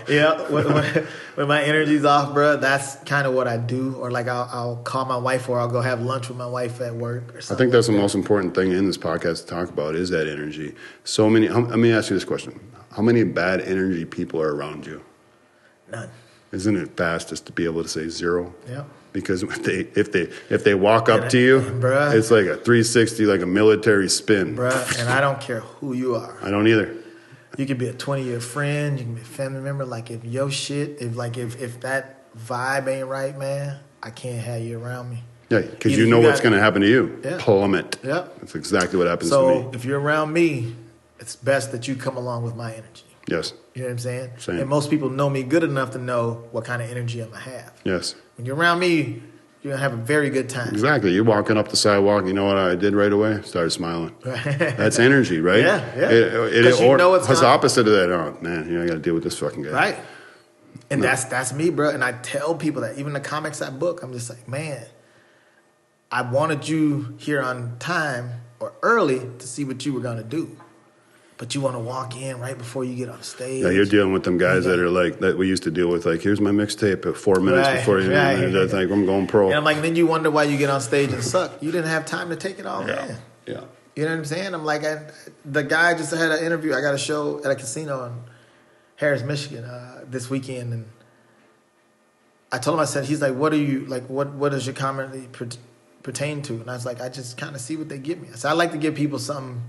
Yeah, when my energy's off, bro, that's kind of what I do. Or like I'll call my wife, or I'll go have lunch with my wife at work or something. I think that's the most important thing in this podcast to talk about is that energy. So many. Let me ask you this question: how many bad energy people are around you? None. Isn't it fast just to be able to say zero? Yeah. Because if they walk up to you, bruh, it's like a 360, like a military spin. Bruh, and I don't care who you are. I don't either. You could be a 20-year friend. You can be a family member. Like, if your shit, if that vibe ain't right, man, I can't have you around me. Yeah, because you know what's going to happen to you. Yeah. Plummet. Yep. That's exactly what happens to me. So if you're around me, it's best that you come along with my energy. Yes. You know what I'm saying? Same. And most people know me good enough to know what kind of energy I'm going to have. Yes. When you're around me, you're going to have a very good time. Exactly. You're walking up the sidewalk. You know what I did right away? Started smiling. That's energy, right? Yeah. It's opposite of that. Oh, man, I got to deal with this fucking guy. Right. And that's me, bro. And I tell people that. Even the comics I book, I'm just like, man, I wanted you here on time or early to see what you were going to do. but you want to walk in right before you get on stage. Yeah, you're dealing with them guys that are like, that we used to deal with, like, here's my mixtape at 4 minutes before you, that's like, I'm going pro. And I'm like, then you wonder why you get on stage and suck. You didn't have time to take it all in. Yeah. You know what I'm saying? I'm like, the guy just had an interview. I got a show at a casino in Harris, Michigan this weekend. And I told him, I said, he's like, what does your comment pertain to? And I was like, I just kind of see what they give me. I said, I like to give people something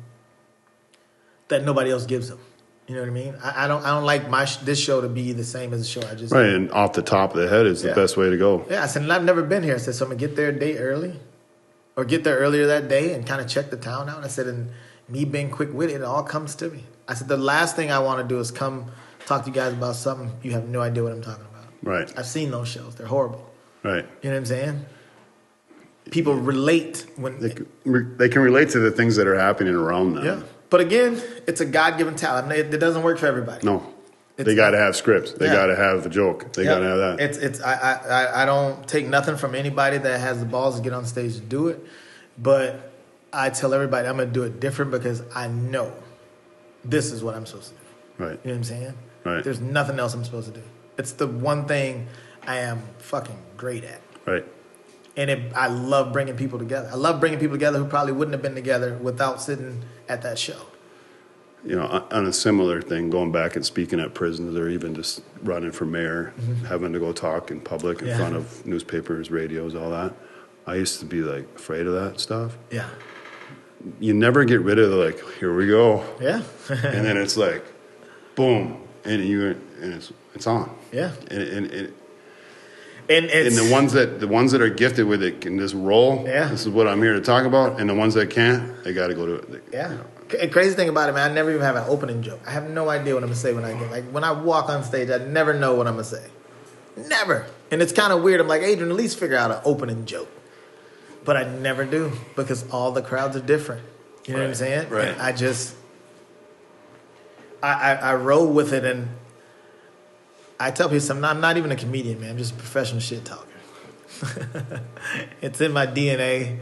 that nobody else gives them. You know what I mean? I don't like this show to be the same as the show I just did. And off the top of the head is the best way to go. Yeah, I said, and I've never been here. I said, so I'm going to get there a day early or get there earlier that day and kind of check the town out. And I said, and me being quick-witted, it all comes to me. I said, the last thing I want to do is come talk to you guys about something you have no idea what I'm talking about. Right. I've seen those shows. They're horrible. Right. You know what I'm saying? People relate when... They can relate to the things that are happening around them. Yeah. But again, it's a God-given talent. It doesn't work for everybody. No. They got to have scripts. They got to have the joke. They got to have that. I don't take nothing from anybody that has the balls to get on stage to do it. But I tell everybody I'm going to do it different because I know this is what I'm supposed to do. Right. You know what I'm saying? Right. There's nothing else I'm supposed to do. It's the one thing I am fucking great at. Right. And I love bringing people together. I love bringing people together who probably wouldn't have been together without sitting at that show. You know, on a similar thing, going back and speaking at prisons or even just running for mayor, having to go talk in public in front of newspapers, radios, all that. I used to be, like, afraid of that stuff. Yeah. You never get rid of the, like, here we go. Yeah. And then it's like, boom, and it's on. Yeah. And the ones that are gifted with it can just roll. Yeah. This is what I'm here to talk about. And the ones that can't, they got to go to it. Yeah. Crazy thing about it, man, I never even have an opening joke. I have no idea what I'm going to say when I get, like, when I walk on stage, I never know what I'm going to say. Never. And it's kind of weird. I'm like, Adrian, at least figure out an opening joke. But I never do because all the crowds are different. You know what I'm saying? Right. And I just, I roll with it, and I tell people, I'm not even a comedian, man. I'm just a professional shit talker. It's in my DNA.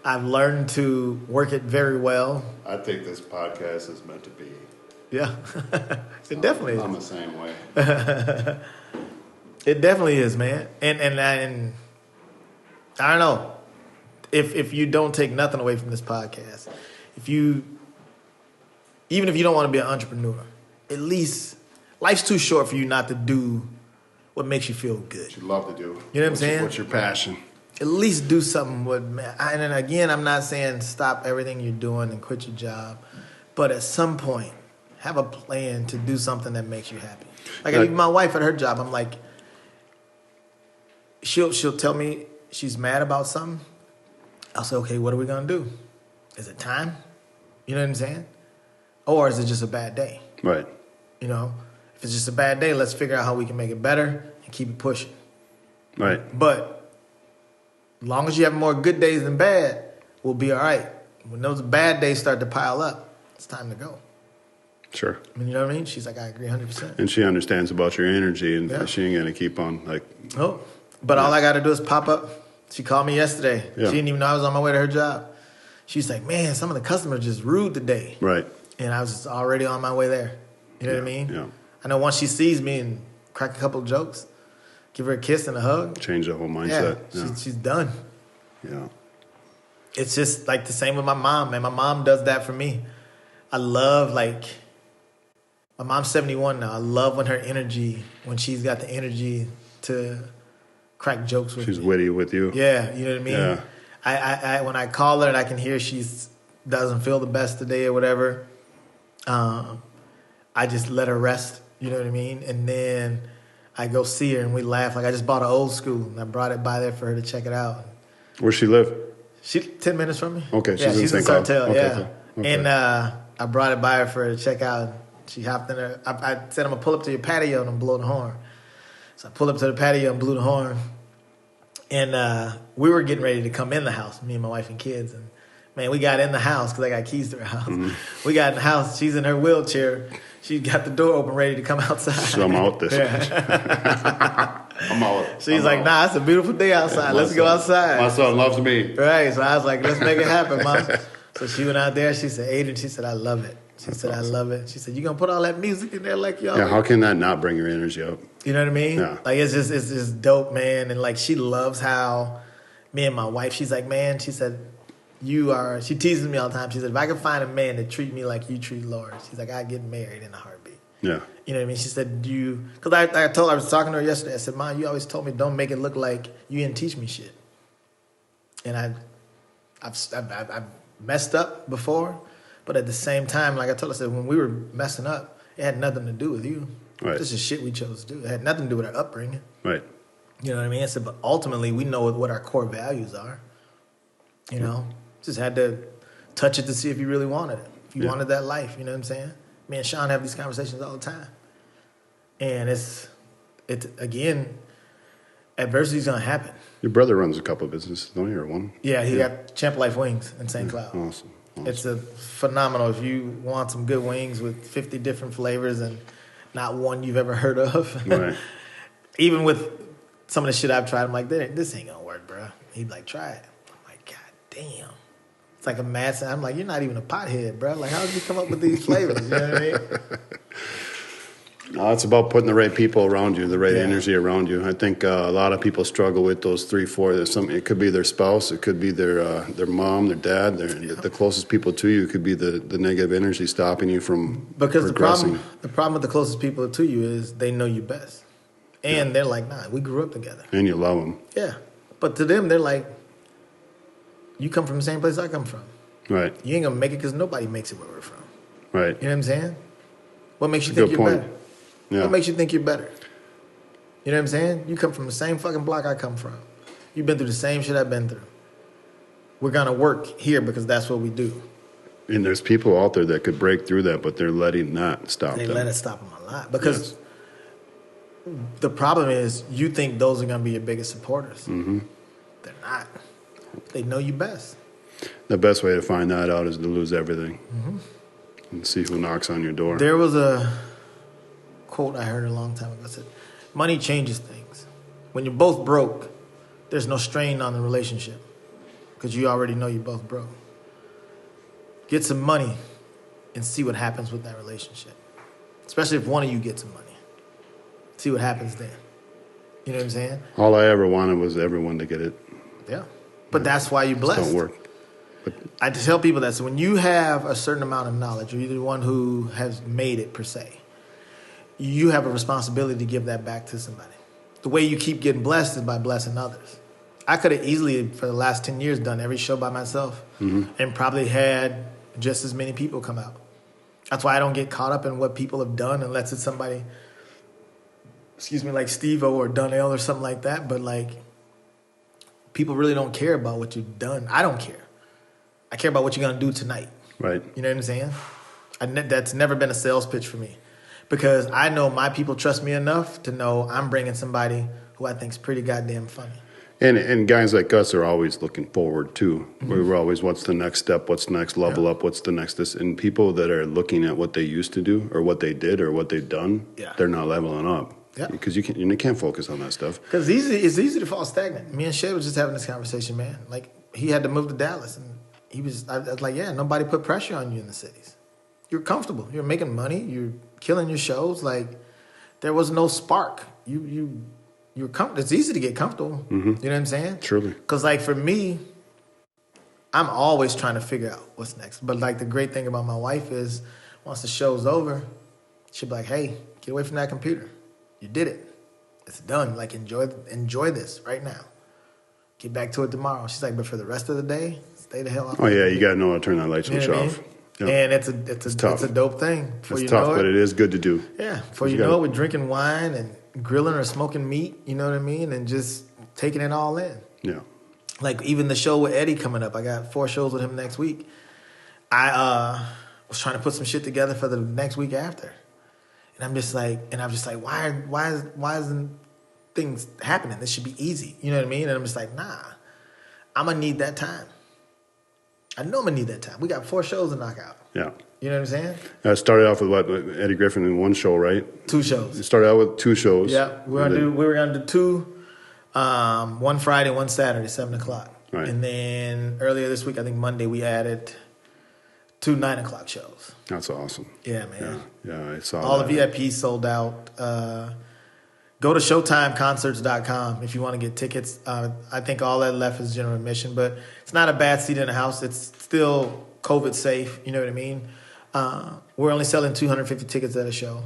I've learned to work it very well. I think this podcast is meant to be. Yeah. It definitely is. I'm the same way. It definitely is, man. And I don't know. If you don't take nothing away from this podcast, even if you don't want to be an entrepreneur, at least life's too short for you not to do what makes you feel good. What you love to do. You know what I'm saying? What's your passion? At least do something and then again, I'm not saying stop everything you're doing and quit your job, but at some point, have a plan to do something that makes you happy. Like even my wife at her job, I'm like, she'll tell me she's mad about something. I'll say, okay, what are we gonna do? Is it time? You know what I'm saying? Or is it just a bad day? Right. You know, if it's just a bad day, let's figure out how we can make it better and keep it pushing. Right. But as long as you have more good days than bad, we'll be all right. When those bad days start to pile up, it's time to go. Sure. I mean, you know what I mean? She's like, I agree 100%. And she understands about your energy, and she ain't going to keep on, like... Oh, but all I got to do is pop up. She called me yesterday. Yeah. She didn't even know I was on my way to her job. She's like, man, some of the customers just rude today. Right. And I was just already on my way there. You know what I mean? Yeah. I know once she sees me and crack a couple of jokes, give her a kiss and a hug. Change the whole mindset. Yeah. She's done. Yeah. It's just like the same with my mom, man. My mom does that for me. I love, like, my mom's 71 now. I love when she's got the energy to crack jokes with me. She's witty with you. Yeah, you know what I mean? Yeah. I when I call her and I can hear she doesn't feel the best today or whatever, I just let her rest, you know what I mean? And then I go see her and we laugh. Like, I just bought an old school and I brought it by there for her to check it out. Where she live? She 10 minutes from me. Okay, she's in Sartell, okay, yeah. Okay. And I brought it by her for her to check out. She hopped in her. I said, I'm going to pull up to your patio and blow the horn. So I pulled up to the patio and blew the horn. And we were getting ready to come in the house, me and my wife and kids. And, man, we got in the house because I got keys to her house. Mm-hmm. We got in the house. She's in her wheelchair. She got the door open, ready to come outside. So I'm out this. I'm out. She's like, nah, it's a beautiful day outside. Let's go outside. My son loves me. Right. So I was like, let's make it happen, Mom. So she went out there. She said, Adrian, she said, I love it. She said, awesome. I love it. She said, you going to put all that music in there like y'all? Yeah, how can that not bring your energy up? You know what I mean? Yeah. Like, it's just dope, man. And, like, she loves how me and my wife, she's like, man, she said, she teases me all the time. She said, if I could find a man that treat me like you treat Laura, she's like, I'd get married in a heartbeat. Yeah. You know what I mean? She said, because I was talking to her yesterday. I said, Mom, you always told me don't make it look like you didn't teach me shit. And I've messed up before, but at the same time, like I told her, I said, when we were messing up, it had nothing to do with you. Right. This is shit we chose to do. It had nothing to do with our upbringing. Right. You know what I mean? I said, but ultimately, we know what our core values are. You know? Just had to touch it to see if you really wanted it. If you wanted that life, you know what I'm saying? Me and Sean have these conversations all the time. And it's again, adversity's going to happen. Your brother runs a couple of businesses, don't you, or one? Yeah, he got Champ Life Wings in St. Cloud. Awesome. It's a phenomenal. If you want some good wings with 50 different flavors and not one you've ever heard of. Right. Even with some of the shit I've tried, I'm like, this ain't going to work, bro. He'd be like, try it. I'm like, God damn. It's like a mad. I'm like, you're not even a pothead, bro. Like, how did you come up with these flavors? You know what I mean? No, it's about putting the right people around you, the right energy around you. I think a lot of people struggle with those 3, 4. It could be their spouse, it could be their mom, their dad, the closest people to you. It could be the negative energy stopping you from progressing. The problem with the closest people to you is they know you best, and they're like, nah, we grew up together, and you love them. Yeah, but to them, they're like, you come from the same place I come from. Right. You ain't gonna make it because nobody makes it where we're from. Right. You know what I'm saying? What makes you think you're better? Yeah. What makes you think you're better? You know what I'm saying? You come from the same fucking block I come from. You've been through the same shit I've been through. We're going to work here because that's what we do. And there's people out there that could break through that, but they're letting that stop them. They let it stop them a lot. Because the problem is you think those are going to be your biggest supporters. Mm-hmm. They're not. They know you best. The best way to find that out is to lose everything. Mm-hmm. And see who knocks on your door. There was a quote I heard a long time ago. It said, money changes things. When you're both broke, there's no strain on the relationship because you already know you're both broke. Get some money and see what happens with that relationship, especially if one of you gets some money. See what happens then. You know what I'm saying? All I ever wanted was everyone to get it. Yeah. But that's why you're blessed. Don't work. But I tell people that. So when you have a certain amount of knowledge, or you're the one who has made it per se, you have a responsibility to give that back to somebody. The way you keep getting blessed is by blessing others. I could have easily, for the last 10 years, done every show by myself and probably had just as many people come out. That's why I don't get caught up in what people have done unless it's somebody, like Steve-O or Donnell or something like that. But, like, people really don't care about what you've done. I don't care. I care about what you're going to do tonight. Right. You know what I'm saying? That's never been a sales pitch for me. Because I know my people trust me enough to know I'm bringing somebody who I think is pretty goddamn funny. And guys like us are always looking forward, too. Mm-hmm. We're always, what's the next step? What's the next level up? What's the next this? And people that are looking at what they used to do or what they did or what they've done, they're not leveling up. Yeah. Because you can't focus on that stuff. Because it's easy to fall stagnant. Me and Shay was just having this conversation, man. Like, he had to move to Dallas. And I was like, nobody put pressure on you in the cities. You're comfortable. You're making money. You're killing your shows. Like, there was no spark. You're comfortable. It's easy to get comfortable. Mm-hmm. You know what I'm saying? Truly. Because, like, for me, I'm always trying to figure out what's next. But, like, the great thing about my wife is once the show's over, she'll be like, hey, get away from that computer. You did it. It's done. Like, enjoy this right now. Get back to it tomorrow. She's like, but for the rest of the day, stay the hell off. Oh, yeah, you got to know how to turn that light switch off. Yep. And it's a dope thing. It's tough, but it is good to do. Yeah. Before you know it, we're drinking wine and grilling or smoking meat, you know what I mean? And just taking it all in. Yeah. Like, even the show with Eddie coming up. I got 4 shows with him next week. I was trying to put some shit together for the next week after. And I'm just like, why isn't things happening? This should be easy. You know what I mean? And I'm just like, nah, I'm going to need that time. I know I'm going to need that time. We got 4 shows to knock out. Yeah. You know what I'm saying? I started off with Eddie Griffin in 1 show, right? 2 shows. You started out with 2 shows. Yeah. We were going to do 2, one Friday, 1 Saturday, 7 o'clock. Right. And then earlier this week, I think Monday, we added 2 9 o'clock shows. That's awesome. Yeah, man. Yeah, I saw all that. the VIPs sold out. Go to ShowtimeConcerts.com if you want to get tickets. I think all that left is general admission, but it's not a bad seat in the house. It's still COVID safe. You know what I mean? We're only selling 250 tickets at a show.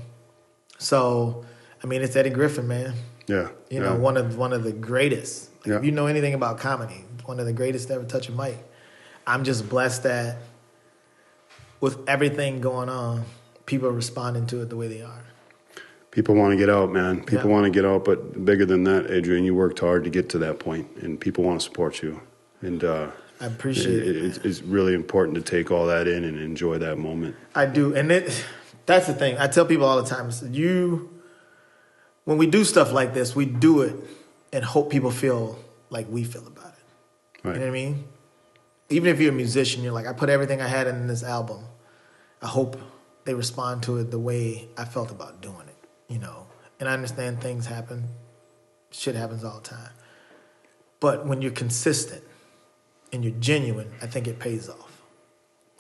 So, I mean, it's Eddie Griffin, man. Yeah. You know, one of the greatest. Yeah. If you know anything about comedy, one of the greatest to ever touch a mic. I'm just blessed that with everything going on, people are responding to it the way they are. People want to get out, man. People want to get out, but bigger than that, Adrian, you worked hard to get to that point, and people want to support you. And I appreciate it. It's really important to take all that in and enjoy that moment. I do, and that's the thing. I tell people all the time, when we do stuff like this, we do it and hope people feel like we feel about it. Right. You know what I mean? Even if you're a musician, you're like, I put everything I had in this album. I hope they respond to it the way I felt about doing it, you know. And I understand things happen. Shit happens all the time. But when you're consistent and you're genuine, I think it pays off.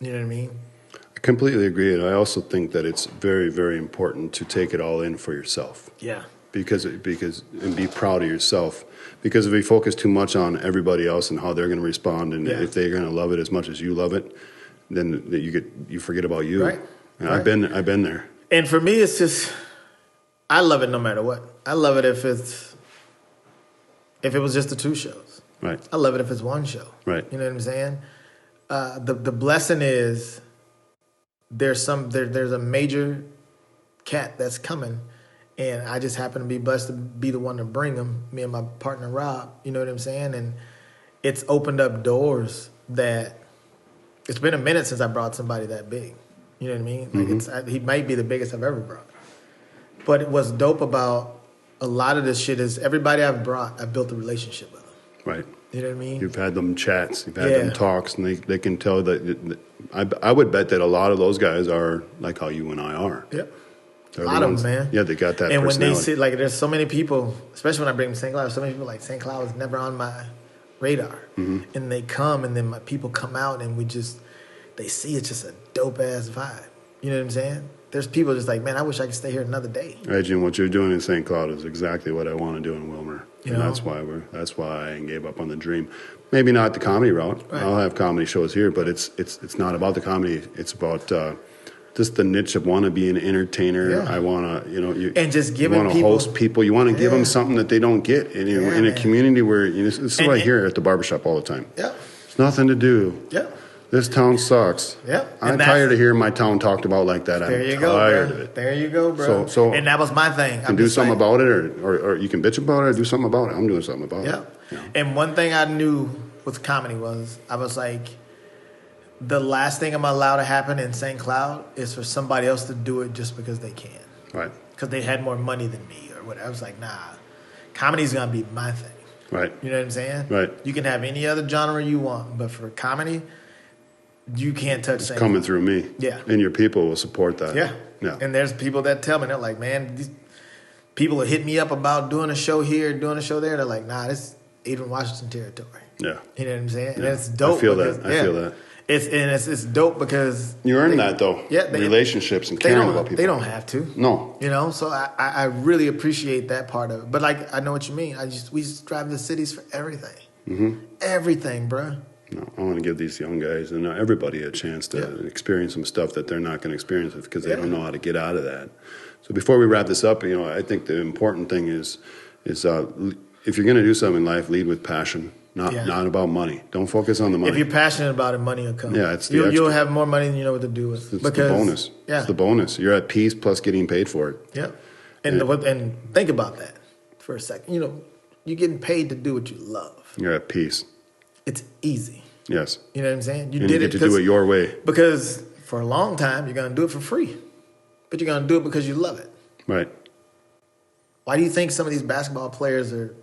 You know what I mean? I completely agree. And I also think that it's very, very important to take it all in for yourself. Yeah. Because and be proud of yourself. Because if we focus too much on everybody else and how they're going to respond, and if they're going to love it as much as you love it, then you forget about you. Right. And right. I've been there. And for me, it's just I love it no matter what. I love it if it was just the 2 shows. Right. I love it if it's 1 show. Right. You know what I'm saying? The blessing is there's a major cat that's coming. And I just happen to be blessed to be the one to bring them, me and my partner, Rob. You know what I'm saying? And it's opened up doors that it's been a minute since I brought somebody that big. You know what I mean? Like he might be the biggest I've ever brought. But what's dope about a lot of this shit is everybody I've brought, I built a relationship with them. Right. You know what I mean? You've had them chats, you've had them talks, and they can tell that I would bet that a lot of those guys are like how you and I are. Yep. They're a lot of them, man. Yeah, they got that and personality. When they sit, like, there's so many people, especially when I bring them to St. Cloud, so many people like, St. Cloud was never on my radar. And they come, and then my people come out, and they see it's just a dope-ass vibe. You know what I'm saying? There's people just like, man, I wish I could stay here another day. Adrian, what you're doing in St. Cloud is exactly what I want to do in Wilmer. You and know? that's why I gave up on the dream. Maybe not the comedy route. Right. I'll have comedy shows here, but it's not about the comedy. It's about just the niche of want to be an entertainer. Yeah. I want to, and just giving you want to host people. You want to give them something that they don't get. And in a community where, this is what I hear at the barbershop all the time. Yeah. There's nothing to do. Yeah. This town sucks. Yeah. I'm tired of hearing my town talked about like that. There you I'm go, tired bro. of it. There you go, bro. So and that was my thing. You can do something about it, or you can bitch about it, or do something about it. I'm doing something about it. Yeah. And one thing I knew with comedy was, I was like, the last thing I'm allowed to happen in St. Cloud is for somebody else to do it just because they can. Right. Because they had more money than me or whatever. I was like, nah, comedy's going to be my thing. Right. You know what I'm saying? Right. You can have any other genre you want, but for comedy, you can't touch St. Coming Cloud. through me. Yeah. And your people will support that. Yeah. Yeah. And there's people that tell me, they're like, man, these people that hit me up about doing a show here, doing a show there. They're like, nah, this is Adrian Washington territory. Yeah. You know what I'm saying? Yeah. And it's dope. I feel that. It's dope because you earn that though. Yeah, relationships and caring about people. They don't have to. No. You know, so I really appreciate that part of it. But like, I know what you mean. We just drive the cities for everything. Everything, bro. No, I want to give these young guys and everybody a chance to experience some stuff that they're not going to experience because they don't know how to get out of that. So before we wrap this up, I think the important thing is if you're going to do something in life, lead with passion. Not about money. Don't focus on the money. If you're passionate about it, money will come. Yeah, it's you'll have more money than you know what to do with. It's the bonus. Yeah. It's the bonus. You're at peace plus getting paid for it. Yeah. And think about that for a second. You're getting paid to do what you love. You're at peace. It's easy. Yes. You know what I'm saying? You get to do it your way. Because for a long time, you're going to do it for free. But you're going to do it because you love it. Right. Why do you think some of these basketball players are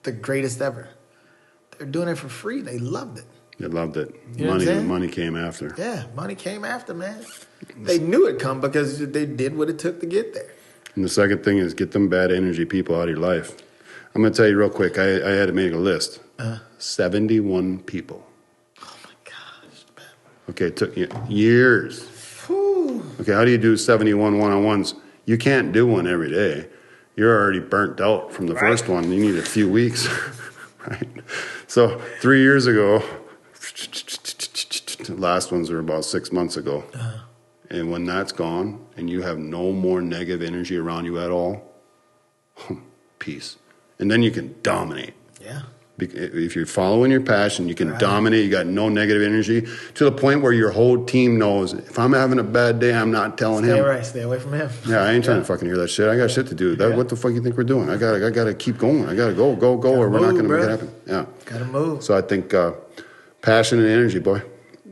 the greatest ever? They're doing it for free. They loved it. They loved it. You know Money came after. Yeah, money came after, man. They knew it'd come because they did what it took to get there. And the second thing is get them bad energy people out of your life. I'm going to tell you real quick. I had to make a list. 71 people. Oh, my gosh. Okay, it took you years. Whew. Okay, how do you do 71 one-on-ones? You can't do one every day. You're already burnt out from the first one. You need a few weeks, right? So 3 years ago, the last ones were about 6 months ago. And when that's gone and you have no more negative energy around you at all, peace. And then you can dominate. Yeah. If you're following your passion, you can dominate. You got no negative energy to the point where your whole team knows if I'm having a bad day, I'm not telling him. Stay away from him. Yeah, I ain't trying to fucking hear that shit. I got shit to do. What the fuck you think we're doing? I gotta keep going. I gotta go, or we're not gonna make it happen. Yeah, gotta move. So I think passion and energy, boy,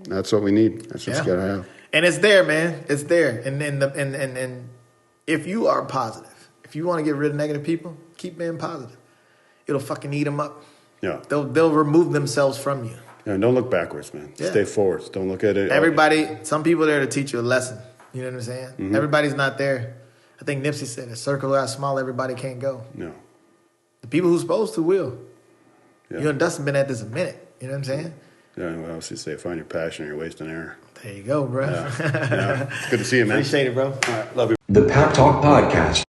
that's what we need. That's what you gotta have. And it's there, man. It's there. And if you are positive, if you want to get rid of negative people, keep being positive. It'll fucking eat them up. Yeah. They'll remove themselves from you. Yeah, and don't look backwards, man. Yeah. Stay forwards. Don't look at it. Some people are there to teach you a lesson. You know what I'm saying? Mm-hmm. Everybody's not there. I think Nipsey said, a circle that small, everybody can't go. No. The people who's supposed to will. Yeah. You and Dustin been at this a minute. You know what I'm saying? Yeah, what else you say? Find your passion or you're wasting air. There you go, bro. Yeah. It's good to see you, man. Appreciate it, bro. All right, love you. The PepTalk Podcast.